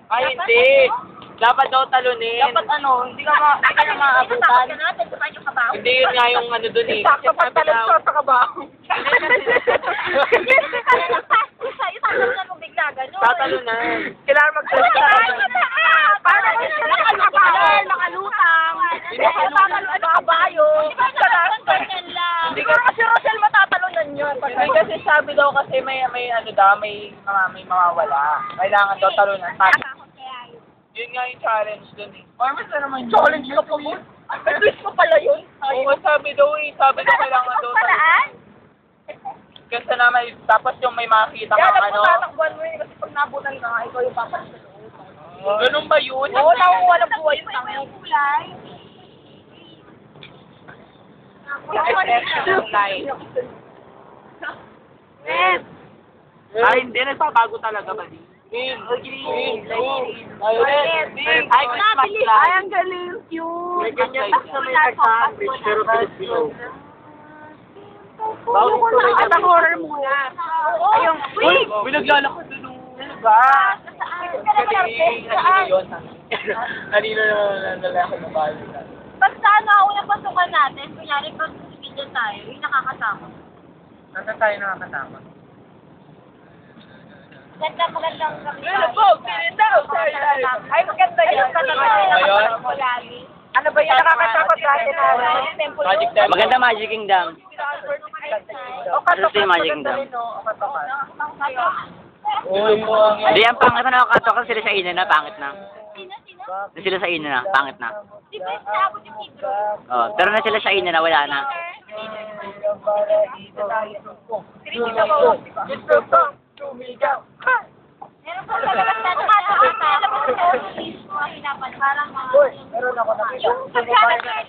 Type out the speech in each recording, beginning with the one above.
Ay, hindi. Dapat daw talunin. Dapat ano, hindi ka na maabutan. Hindi yun nga yung ano dun eh. Sakto pagtalon sa kabaho. Tatalunan. Kailangan magsalita. Para mo sila nakabaho, nakalutang. Ano kabayo? Hindi Kasi Rosel matatalunan yun. Hindi kasi sabi daw kasi may ano daw, may mawawala. Kailangan daw talunan. Yun nga yung challenge dun eh. Parang na naman yun. Challenge ka pa mo? Twist ko pala yun. Oo, sabi daw kailangan daw talunan. Kasi naman, tapos yung may makita kang ano. Tatakbuhan mo yun kasi pag nabutan ka nga, ikaw yung papalit. Ganun ba yun? Oo, walang buhay yung tangin. Ay, hindi. Nagbabago talaga ba din? Green. Violet. Ay, Christmas light. Ay, ang galing yun. May ganyan pa sa may nag-sandwich, pero Filipino. Bawal ko na At ang horror muna. Ayun. Uy, naglalakad doon. Ano ba? Kanino yun? Kanino na lalaki na bali? Basta ano, unang pasukan natin, kunyari pag bigyan tayo, yung nakakatakot. Nasa tayo nakakatama? Magandang kami. Ay, maganda yun. Ayun. Ano ba yun? Nakakatakot dati na. Magic Temple. Maganda Magic Kingdom. O Ano si Magic Kingdom? Uy, mo ang Hindi, ang pangit na nakakatawa sila sa ina na, pangit na. Sino? Sila sa ina na, pangit na. Di ba yung sinabot yung libro? Oh, pero na sila sa ina na, wala na. Meron po talaga na nakataon na alam mo sa office mo, hinapan, parang mga... Meron ako na Yung pagkakasya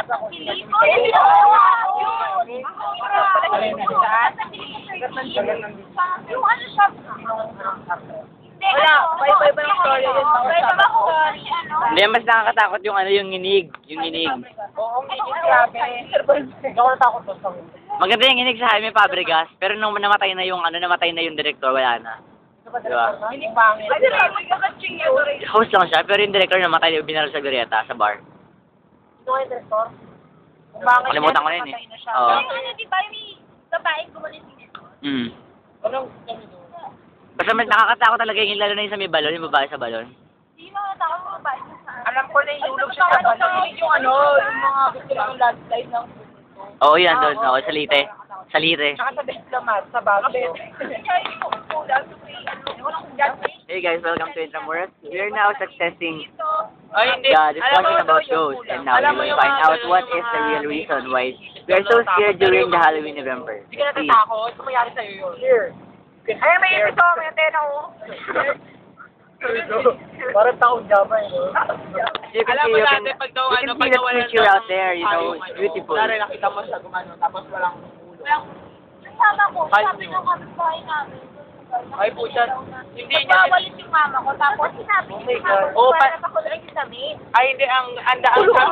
sa Pilipino, yung ginawa yun. Yung ano siya, hindi, Wala, iba-iba yung story yun. Pwede ba kung ano? Hindi, mas nakakatakot yung ano, yung nginig. Yung nginig. Oo, grabe. Hindi ako natakot doon sa Maganda yung nginig sa Jaime Fabregas, pero nung namatay na yung director, wala na. Diba? Hindi pangit. Ay, magkakatsing yun. Host lang siya, pero yung director namatay, yung binaril sa Glorieta, sa bar. Ito yung director? Kalimutan ko na yun eh. Oo. Ano, di ba, may babaeng gumaling Mm. Anong Basta mas nakakatakot talaga yung lalo na yung sa may balon, yung babae sa balon. Hindi mo natakot mga babae sa Alam ko na yung ulog sa balon. yung ano, yung mga gusto ng landslide ng Oo, yan doon. Oo, sa Lite. Sa Lite. Tsaka sa diplomat, sa bagay. Hey guys, welcome to Intramuros. We are now successing Ay, hindi. the discussion about ghosts, and now we will find out what is the real reason why we are so scared during the Halloween November. Hindi ka Please. natatakot. Kumayari sa'yo yun. Here. Ay, may ito. May antena ko. Parang taong jama eh. As you can Alam see, mo you can, dati pag daw you ano, can pag see the nawalan future ng out there, you know, hayop, it's beautiful. Dari nakita mo siya gumano, tapos walang ulo. Mama ko, sabi ng kapitbahay namin. Ay, puta. Hindi niya. Nagwawalit yung mama ko, tapos sinabi niya yung mama ko, Oh, para pakulay yung damit. Ay, hindi. Ang sabi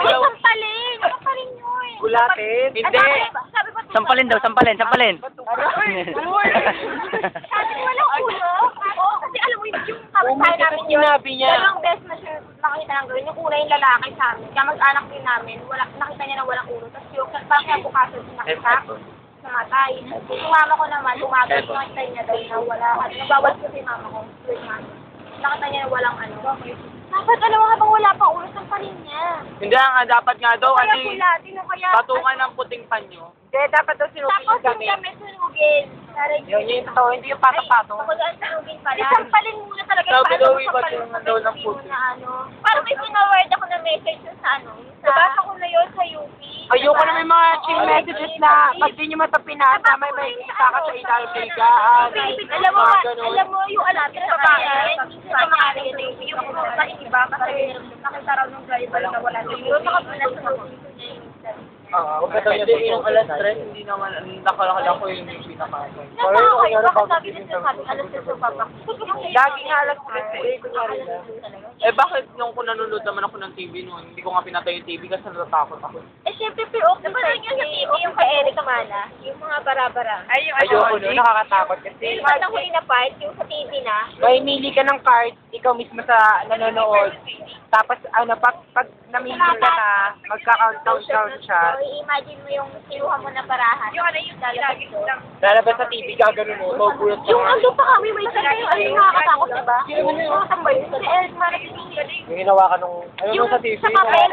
daw. Sampalin! Ano pa rin yun? Gulatin. Hindi. Sabi ko, Sampalin daw, sampalin, sampalin. sabi ko, walang ulo. Oo, kasi alam mo yung kapitbahay namin yun. Sinabi niya. Dalawang best na siya nakita ng gawin. Yung una yung lalaki sa amin. Kaya mag-anak din namin, nakita niya na walang ulo. Tapos yung parang kaya bukasan nakita. Namatay. Yung mama ko naman, tumagos, nakita niya daw na wala. Nabawal ko si mama ko. Nakita niya na walang ano. Dapat alam mo habang wala pa ulo, sampalin niya. Hindi nga, dapat nga daw, Kaya ano pulatin o kaya... patungan ng puting panyo. Hindi, dapat daw sinugin Tapos yung yung gamit. damit sunugin. Yun, yung totoo. Hindi yung pato-pato. Ako dahil sunugin pala. Sampalin muna talaga. Sabi Paano daw, mo iba sampalin yung sa daw ng Facebook puti. na ano? Parang may pinaword ako na message dun sa ano. Nabasa ko na yun sa UP. Ayoko na may mga ching messages na pag di nyo matapinasa, may kita ka sa inalbigaan. Alam mo, alam mo yung alapit sa bayan, sa mga rinig, yung sa iba, kasi nakita raw nung driver na wala na yun, nakapunas na ako. Hindi yung alas 3, hindi naman, nakalakala ko yung pinaka. Nakakaya, bakit lagi din sinasabi, alas 3 yung papak? Lagi nga alas 3 eh. Eh bakit nung kung nanonood naman ako ng TV noon, hindi ko nga pinatay yung TV kasi natatakot ako. Eh, syempre, pero okay pa rin yung sa TV, yung kay Eric Mana, yung mga bara-bara. Ay, yung ayoko nun, nakakatakot kasi. Yung batang huli na part, yung sa TV na, Mamimili ka ng card, ikaw mismo sa nanonood. Tapos, pag namili ka na, magka-countdown siya. so, i-imagine mo yung kinuha mo na barahan. Yung ano yung lalabas ko. Lalabas sa TV, gagano mo, magulat ka. Yung ando pa kami, may sakay, yung nakakatakot, diba? Yung tambay, si Eric Mana, Yung hinawakan nung, yung sa papel,